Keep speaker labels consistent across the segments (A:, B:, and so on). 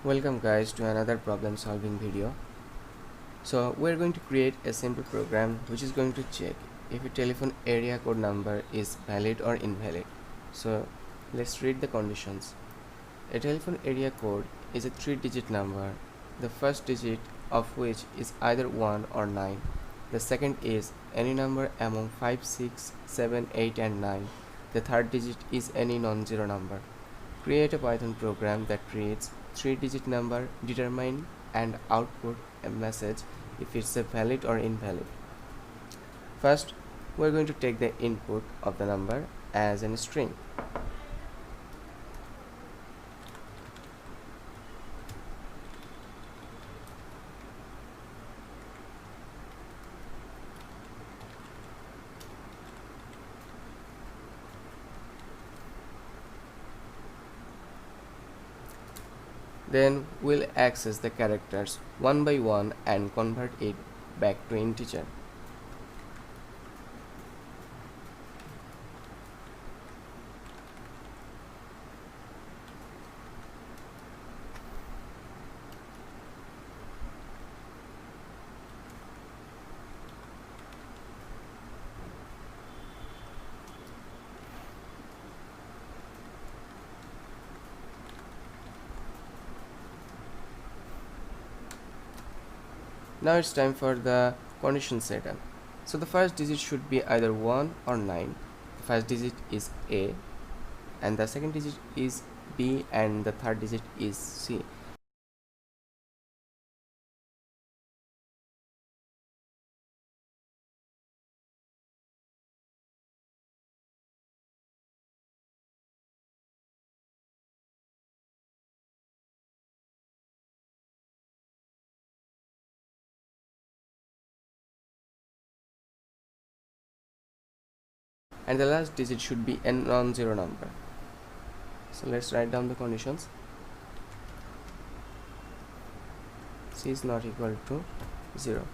A: Welcome guys to another problem solving video. So we're going to create a simple program which is going to check if a telephone area code number is valid or invalid. So let's read the conditions. A telephone area code is a 3-digit number, the first digit of which is either 1 or 9. The second is any number among 5, 6, 7, 8 and 9. The third digit is any non-zero number. Create a Python program that creates 3-digit number, determine and output a message if it's a valid or invalid. First, we're going to take the input of the number as a string. Then we'll access the characters one by one and convert it back to integer. Now it's time for the condition setup. So the first digit should be either 1 or 9. The first digit is A and the second digit is B and the third digit is C. And the last digit should be a non-zero number. So let's write down the conditions. C is not equal to 0.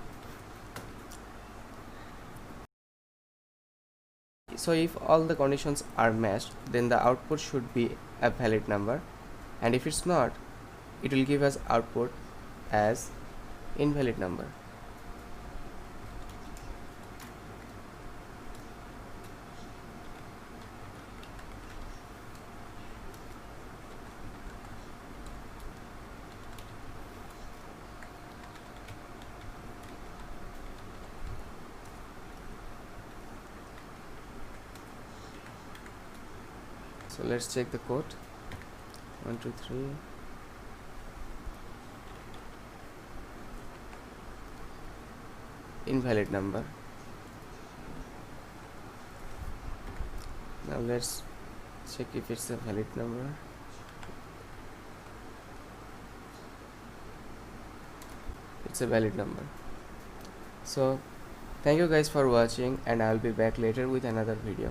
A: So if all the conditions are matched, then the output should be a valid number, and if it's not, it will give us output as invalid number. So let's check the code. 1 2 3. Invalid number. Now let's check if it's a valid number. It's a valid number. So thank you guys for watching, and I'll be back later with another video.